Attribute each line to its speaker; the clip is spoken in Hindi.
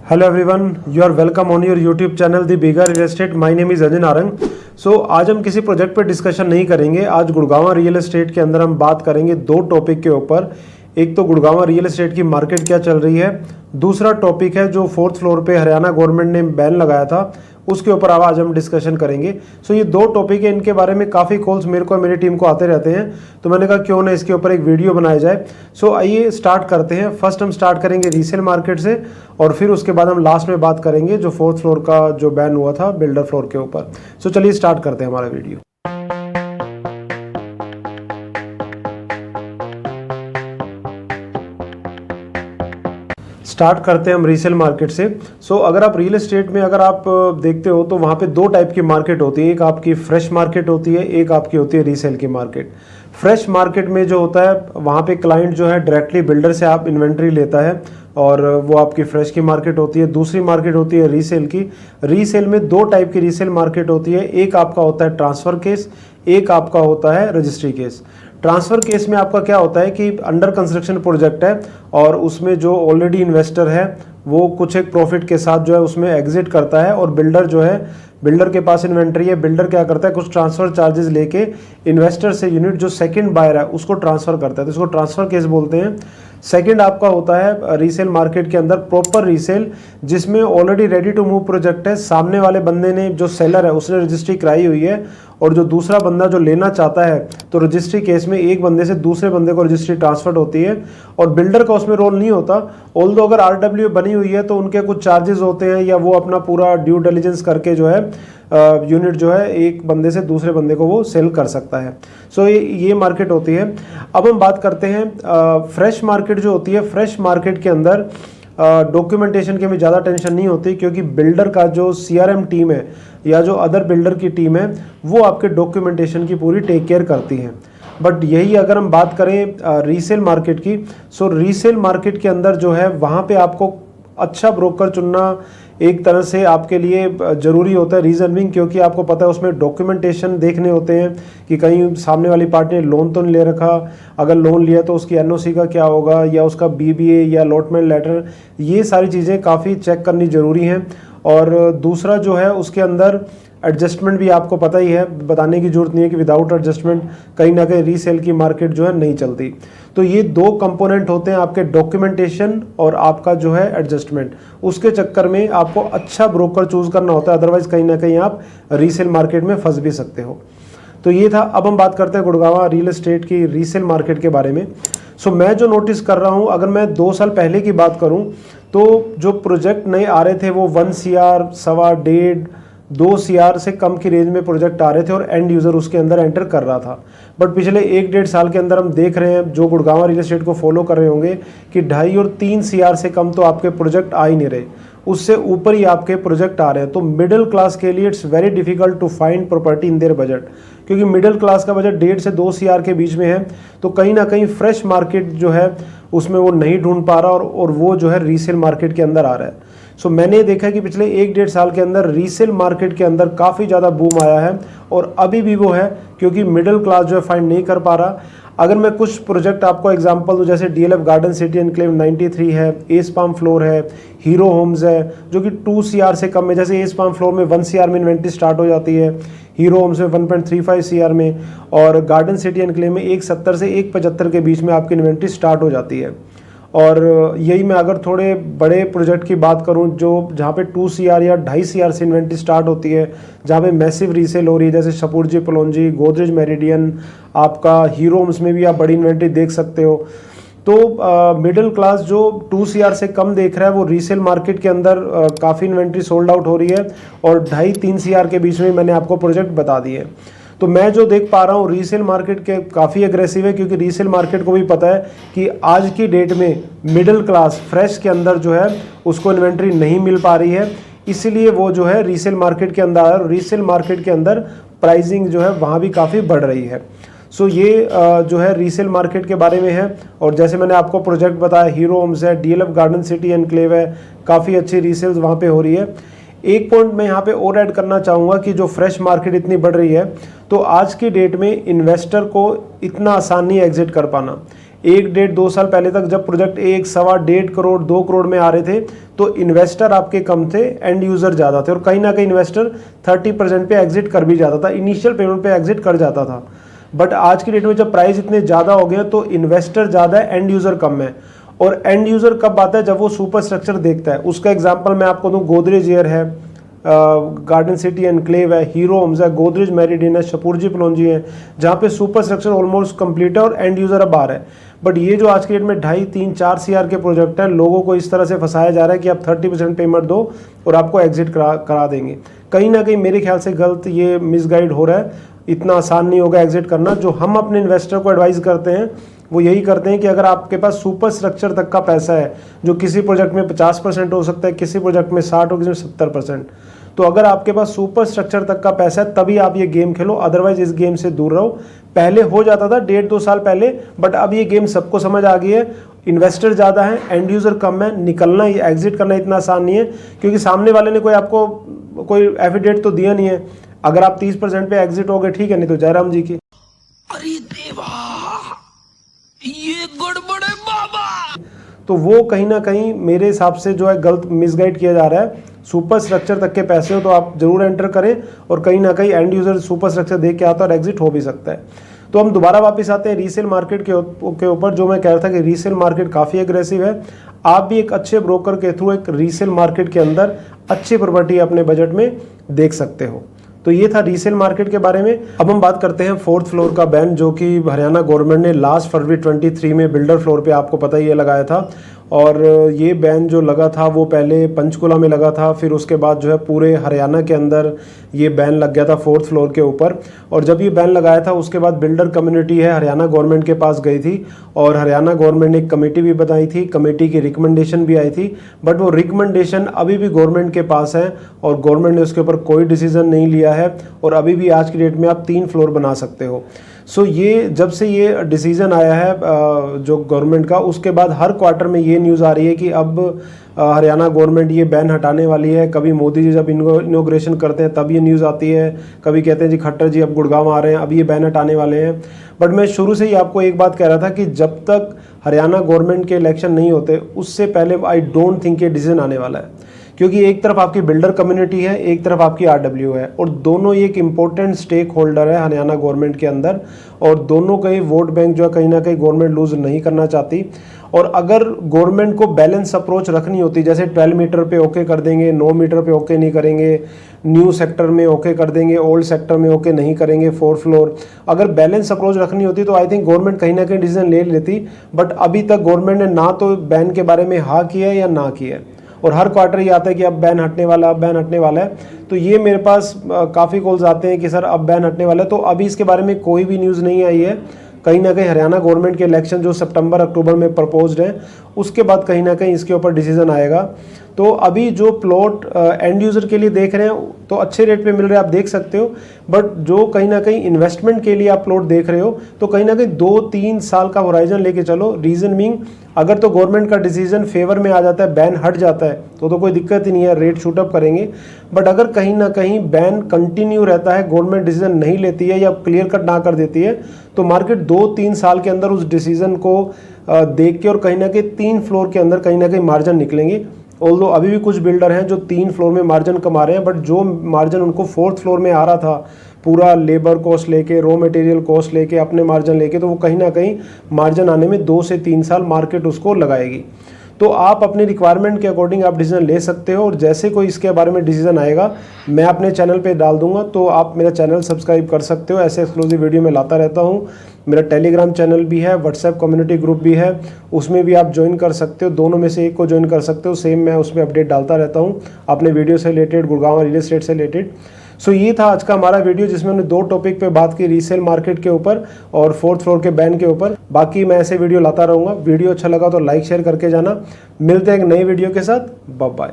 Speaker 1: Hello everyone, you are welcome on your YouTube channel the bigger real estate. My name is Ajay Narang. आज हम किसी प्रोजेक्ट पे डिस्कशन नहीं करेंगे। आज गुड़गांव रियल एस्टेट के अंदर हम बात करेंगे दो टॉपिक के ऊपर। एक तो गुड़गांव रियल एस्टेट की मार्केट क्या चल रही है, दूसरा टॉपिक है जो 4th फ्लोर पे हरियाणा गवर्नमेंट ने बैन लगाया था उसके ऊपर आज हम डिस्कशन करेंगे। ये दो टॉपिक है, इनके बारे में काफ़ी कॉल्स मेरे को मेरी टीम को आते रहते हैं, तो मैंने कहा क्यों ना इसके ऊपर एक वीडियो बनाया जाए। आइए स्टार्ट करते हैं। फर्स्ट हम स्टार्ट करेंगे रीसेल मार्केट से और फिर उसके बाद हम लास्ट में बात करेंगे जो 4th फ्लोर का जो बैन हुआ था बिल्डर फ्लोर के ऊपर। चलिए स्टार्ट करते हैं हमारा वीडियो। स्टार्ट करते हैं हम रीसेल मार्केट से। अगर आप रियल एस्टेट में अगर आप देखते हो तो वहाँ पे दो टाइप की मार्केट होती है। एक आपकी फ्रेश मार्केट होती है, एक आपकी होती है रीसेल की मार्केट। फ्रेश मार्केट में जो होता है वहाँ पे क्लाइंट जो है डायरेक्टली बिल्डर से आप इन्वेंट्री लेता है और वो आपकी फ्रेश की मार्केट होती है। दूसरी मार्केट होती है रीसेल की। रीसेल में दो टाइप की रीसेल मार्केट होती है। एक आपका होता है ट्रांसफ़र केस, एक आपका होता है रजिस्ट्री केस। ट्रांसफ़र केस में आपका क्या होता है कि अंडर कंस्ट्रक्शन प्रोजेक्ट है और उसमें जो ऑलरेडी इन्वेस्टर है वो कुछ एक प्रॉफिट के साथ जो है उसमें एग्जिट करता है और बिल्डर जो है, बिल्डर के पास इन्वेंट्री है, बिल्डर क्या करता है कुछ ट्रांसफ़र चार्जेस लेके इन्वेस्टर से यूनिट जो सेकंड बायर है उसको ट्रांसफ़र करता है, तो इसको ट्रांसफ़र केस बोलते हैं। सेकंड आपका होता है रीसेल मार्केट के अंदर प्रॉपर रीसेल, जिसमें already ready to move project है। सामने वाले बंदे ने, जो सेलर है, उसने रजिस्ट्री कराई हुई है और जो दूसरा बंदा जो लेना चाहता है, तो रजिस्ट्री केस में एक बंदे से दूसरे बंदे को रजिस्ट्री ट्रांसफर होती है और बिल्डर का उसमें रोल नहीं होता। ऑल्दो अगर RW बनी हुई है तो उनके कुछ चार्जेस होते हैं या वो अपना पूरा ड्यू डिलिजेंस करके जो है यूनिट जो है एक बंदे से दूसरे बंदे को वो सेल कर सकता है। ये मार्केट होती है। अब हम बात करते हैं फ्रेश मार्केट जो होती है। फ्रेश मार्केट के अंदर डॉक्यूमेंटेशन की हमें ज़्यादा टेंशन नहीं होती, क्योंकि बिल्डर का जो CRM टीम है या जो अदर बिल्डर की टीम है वो आपके डॉक्यूमेंटेशन की पूरी टेक केयर करती है। बट यही अगर हम बात करें रीसेल मार्केट की, रीसेल मार्केट के अंदर जो है वहाँ पे आपको अच्छा ब्रोकर चुनना एक तरह से आपके लिए ज़रूरी होता है। रीज़न बिंग क्योंकि आपको पता है उसमें डॉक्यूमेंटेशन देखने होते हैं कि कहीं सामने वाली पार्टी ने लोन तो नहीं ले रखा, अगर लोन लिया तो उसकी NOC का क्या होगा या उसका BBA या अलॉटमेंट लेटर, ये सारी चीज़ें काफ़ी चेक करनी ज़रूरी हैं। और दूसरा जो है उसके अंदर एडजस्टमेंट भी आपको पता ही है, बताने की जरूरत नहीं है कि विदाउट एडजस्टमेंट कहीं ना कहीं रीसेल की मार्केट जो है नहीं चलती। तो ये दो कंपोनेंट होते हैं, आपके डॉक्यूमेंटेशन और आपका जो है एडजस्टमेंट। उसके चक्कर में आपको अच्छा ब्रोकर चूज करना होता है, अदरवाइज कहीं ना कहीं आप रीसेल मार्केट में फंस भी सकते हो। तो ये था। अब हम बात करते हैं गुड़गांव रियल एस्टेट की रीसेल मार्केट के बारे में। मैं जो नोटिस कर रहा हूँ, अगर मैं 2 साल पहले की बात करूँ तो जो प्रोजेक्ट नए आ रहे थे वो 1 CR, 1.25, 2 CR से कम की रेंज में प्रोजेक्ट आ रहे थे और एंड यूज़र उसके अंदर एंटर कर रहा था। बट पिछले 1-1.5 साल के अंदर हम देख रहे हैं, जो गुड़गांव रियल एस्टेट को फॉलो कर रहे होंगे, कि 2.5 और 3 CR से कम तो आपके प्रोजेक्ट आ ही नहीं रहे, उससे ऊपर ही आपके प्रोजेक्ट आ रहे हैं। तो मिडिल क्लास के लिए it's very difficult to find property in their budget, क्योंकि मिडिल क्लास का बजट 1.5 से 2 CR के बीच में है। तो कहीं ना कहीं फ्रेश मार्केट जो है उसमें वो नहीं ढूंढ पा रहा और वो जो है रीसेल मार्केट के अंदर आ रहा है। मैंने देखा कि पिछले 1-1.5 साल के अंदर रीसेल मार्केट के अंदर काफ़ी ज़्यादा बूम आया है और अभी भी वो है, क्योंकि मिडिल क्लास जो है फाइंड नहीं कर पा रहा। अगर मैं कुछ प्रोजेक्ट आपको एग्जांपल दूं, जैसे DLF गार्डन सिटी एनक्लेव 93 है, एस पाम फ्लोर है, हीरो होम्स है जो कि 2 CR से कम है। जैसे एस पाम फ्लोर में 1 CR में इन्वेंट्री स्टार्ट हो जाती है, हीरो होम्स में 1.35 CR में, और गार्डन सिटी एनक्लेव में 1.70 से 1.75 के बीच में आपकी इन्वेंट्री स्टार्ट हो जाती है। और यही मैं अगर थोड़े बड़े प्रोजेक्ट की बात करूं, जो जहां पे 2 CR या 2.5 CR से इन्वेंट्री स्टार्ट होती है, जहां पे मैसिव रीसेल हो रही है, जैसे शपूरजी पलोंजी, गोदरेज मेरिडियन, आपका हीरो होम्स में भी आप बड़ी इन्वेंट्री देख सकते हो। तो मिडिल क्लास जो 2 CR से कम देख रहा है वो रीसेल मार्केट के अंदर काफ़ी इन्वेंट्री सोल्ड आउट हो रही है और 2.5-3 CR के बीच में मैंने आपको प्रोजेक्ट बता दिए। तो मैं जो देख पा रहा हूँ रीसेल मार्केट के काफ़ी एग्रेसिव है, क्योंकि रीसेल मार्केट को भी पता है कि आज की डेट में मिडिल क्लास फ्रेश के अंदर जो है उसको इन्वेंट्री नहीं मिल पा रही है, इसीलिए वो जो है रीसेल मार्केट के अंदर और रीसेल मार्केट के अंदर प्राइसिंग जो है वहाँ भी काफ़ी बढ़ रही है। ये जो है रीसेल मार्केट के बारे में है। और जैसे मैंने आपको प्रोजेक्ट बताया, हीरो होम्स है, DLF गार्डन सिटी एनक्लेव है, काफ़ी अच्छी रीसेल्स वहाँ पे हो रही है। एक पॉइंट मैं यहाँ पे और ऐड करना चाहूँगा कि जो फ्रेश मार्केट इतनी बढ़ रही है, तो आज की डेट में इन्वेस्टर को इतना आसान नहीं एग्जिट कर पाना। 1 डेढ़ 2 साल पहले तक जब प्रोजेक्ट 1 सवा 1.5 करोड़ 2 करोड़ में आ रहे थे तो इन्वेस्टर आपके कम थे, एंड यूज़र ज़्यादा थे, और कहीं ना कहीं इन्वेस्टर 30% पे एग्जिट कर भी जाता था, इनिशियल पेमेंट पे एग्जिट कर जाता था। बट आज की डेट में जब प्राइस इतने ज़्यादा हो गए तो इन्वेस्टर ज़्यादा है, एंड यूज़र कम है। और एंड यूज़र कब आता है? जब वो सुपर स्ट्रक्चर देखता है। उसका एग्जांपल मैं आपको दूं, गोदरेज एयर है, गार्डन सिटी एनक्लेव है, हीरो होम्स है, गोदरेज मेरिडियन है, शपूरजी प्लोंजी है, जहाँ पे सुपर स्ट्रक्चर ऑलमोस्ट कंप्लीट है और एंड यूज़र अब आ रहा है। बट ये जो आज की डेट में 2.5, 3, 4 CR के प्रोजेक्ट हैं, लोगों को इस तरह से फंसाया जा रहा है कि आप 30% पेमेंट दो और आपको एग्जिट करा देंगे। कहीं ना कहीं मेरे ख्याल से गलत ये मिसगाइड हो रहा है। इतना आसान नहीं होगा एग्जिट करना। जो हम अपने इन्वेस्टर को एडवाइस करते हैं वो यही करते हैं कि अगर आपके पास सुपर स्ट्रक्चर तक का पैसा है, जो किसी प्रोजेक्ट में 50% हो सकता है, किसी प्रोजेक्ट में 60 और किसी में 70%, तो अगर आपके पास सुपर स्ट्रक्चर तक का पैसा है तभी आप ये गेम खेलो, अदरवाइज इस गेम से दूर रहो। पहले हो जाता था 1.5-2 साल पहले, बट अब ये गेम सबको समझ आ गई है। इन्वेस्टर ज़्यादा है, एंड यूज़र कम है, निकलना एग्जिट करना इतना आसान नहीं है, क्योंकि सामने वाले ने कोई आपको कोई एफिडेविट तो दिया नहीं है। अगर आप 30% पे एग्जिट हो गए ठीक है, नहीं तो जयराम जी की।
Speaker 2: अरे देवा, ये गड़बड़ है बाबा।
Speaker 1: तो वो कहीं ना कहीं मेरे हिसाब से जो है गलत मिसगाइड किया जा रहा है। सुपर स्ट्रक्चर तक के पैसे हो तो आप जरूर एंटर करें, और कहीं ना कहीं एंड यूज़र सुपर स्ट्रक्चर देख के आता है और एग्जिट हो भी सकता है। तो हम दोबारा वापस आते हैं रीसेल मार्केट के ऊपर। जो मैं कह रहा था कि रीसेल मार्केट काफ़ी एग्रेसिव है। आप भी एक अच्छे ब्रोकर के थ्रू एक रीसेल मार्केट के अंदर अच्छी प्रॉपर्टी अपने बजट में देख सकते हो। तो ये था रीसेल मार्केट के बारे में। अब हम बात करते हैं 4th फ्लोर का बैन, जो कि हरियाणा गवर्नमेंट ने लास्ट फरवरी 23 में बिल्डर फ्लोर पे, आपको पता ही है, लगाया था। और ये बैन जो लगा था वो पहले पंचकुला में लगा था, फिर उसके बाद जो है पूरे हरियाणा के अंदर ये बैन लग गया था 4th फ्लोर के ऊपर। और जब ये बैन लगाया था उसके बाद बिल्डर कम्युनिटी है हरियाणा गवर्नमेंट के पास गई थी, और हरियाणा गवर्नमेंट ने एक कमेटी भी बनाई थी, कमेटी की रिकमेंडेशन भी आई थी। बट वो रिकमेंडेशन अभी भी गवर्नमेंट के पास है और गवर्नमेंट ने उसके ऊपर कोई डिसीजन नहीं लिया है, और अभी भी आज की डेट में आप 3 फ्लोर बना सकते हो। सो ये जब से ये डिसीज़न आया है जो गवर्नमेंट का, उसके बाद हर क्वार्टर में ये न्यूज़ आ रही है कि अब हरियाणा गवर्नमेंट ये बैन हटाने वाली है। कभी मोदी जी जब इनॉग्रेशन करते हैं तब ये न्यूज़ आती है, कभी कहते हैं जी खट्टर जी अब गुड़गांव आ रहे हैं, अब ये बैन हटाने वाले हैं। बट मैं शुरू से ही आपको एक बात कह रहा था कि जब तक हरियाणा गवर्नमेंट के इलेक्शन नहीं होते उससे पहले आई डोंट थिंक ये डिसीजन आने वाला है, क्योंकि एक तरफ आपकी बिल्डर कम्युनिटी है, एक तरफ आपकी RW है, और दोनों एक इम्पोर्टेंट स्टेक होल्डर है हरियाणा गवर्नमेंट के अंदर, और दोनों का ही वोट बैंक जो है कहीं ना कहीं गवर्नमेंट लूज नहीं करना चाहती। और अगर गवर्नमेंट को बैलेंस अप्रोच रखनी होती, जैसे 12 मीटर पे ओके कर देंगे, 9 मीटर पे ओके नहीं करेंगे, न्यू सेक्टर में ओके कर देंगे, ओल्ड सेक्टर में ओके नहीं करेंगे, 4th फ्लोर, अगर बैलेंस अप्रोच रखनी होती तो आई थिंक गवर्नमेंट कहीं ना कहीं डिसीजन ले लेती। बट अभी तक गवर्नमेंट ने ना तो बैन के बारे में हाँ किया है या ना किया है, और हर क्वार्टर ये आता है कि अब बैन हटने वाला, अब बैन हटने वाला है। तो ये मेरे पास काफ़ी कॉल्स आते हैं कि सर अब बैन हटने वाला है, तो अभी इसके बारे में कोई भी न्यूज़ नहीं आई है। कहीं ना कहीं हरियाणा गवर्नमेंट के इलेक्शन जो सितंबर अक्टूबर में प्रपोज्ड है, उसके बाद कहीं ना कहीं इसके ऊपर डिसीजन आएगा। तो अभी जो प्लॉट एंड यूज़र के लिए देख रहे हैं तो अच्छे रेट पे मिल रहे हैं, आप देख सकते हो। बट जो कहीं ना कहीं इन्वेस्टमेंट के लिए आप प्लॉट देख रहे हो तो कहीं ना कहीं 2-3 साल का होराइजन लेके चलो। रीज़न मीन, अगर तो गवर्नमेंट का डिसीजन फेवर में आ जाता है, बैन हट जाता है, तो कोई दिक्कत ही नहीं है, रेट शूट अप करेंगे। बट अगर कहीं ना कहीं बैन कंटिन्यू रहता है, गवर्नमेंट डिसीजन नहीं लेती है या क्लियर कट ना कर देती है, तो मार्केट 2-3 साल के अंदर उस डिसीजन को देख के और कहीं ना कहीं 3 फ्लोर के अंदर कहीं ना कहीं मार्जिन निकलेंगे। ऑल्दो अभी भी कुछ बिल्डर हैं जो 3 फ्लोर में मार्जिन कमा रहे हैं, बट जो मार्जिन उनको 4th फ्लोर में आ रहा था, पूरा लेबर कॉस्ट लेके, रॉ मटेरियल कॉस्ट लेके, अपने मार्जिन लेके, तो वो कहीं ना कहीं मार्जिन आने में 2 से 3 साल मार्केट उसको लगाएगी। तो आप अपने रिक्वायरमेंट के अकॉर्डिंग आप डिसीजन ले सकते हो, और जैसे कोई इसके बारे में डिसीजन आएगा मैं अपने चैनल पे डाल दूंगा, तो आप मेरा चैनल सब्सक्राइब कर सकते हो। ऐसे एक्सक्लूसिव वीडियो मैं लाता रहता हूँ। मेरा टेलीग्राम चैनल भी है, व्हाट्सएप कम्युनिटी ग्रुप भी है, उसमें भी आप ज्वाइन कर सकते हो। दोनों में से एक को ज्वाइन कर सकते हो, सेम मैं उसमें अपडेट डालता रहता हूँ अपने वीडियो से रिलेटेड, गुड़गांव रियल एस्टेट से रिलेटेड। सो ये था आज का हमारा वीडियो, जिसमें हमने 2 टॉपिक पे बात की, रीसेल मार्केट के ऊपर और 4th फ्लोर के बैन के ऊपर। बाकी मैं ऐसे वीडियो लाता रहूँगा। वीडियो अच्छा लगा तो लाइक शेयर करके जाना। मिलते हैं एक नई वीडियो के साथ। Bye bye.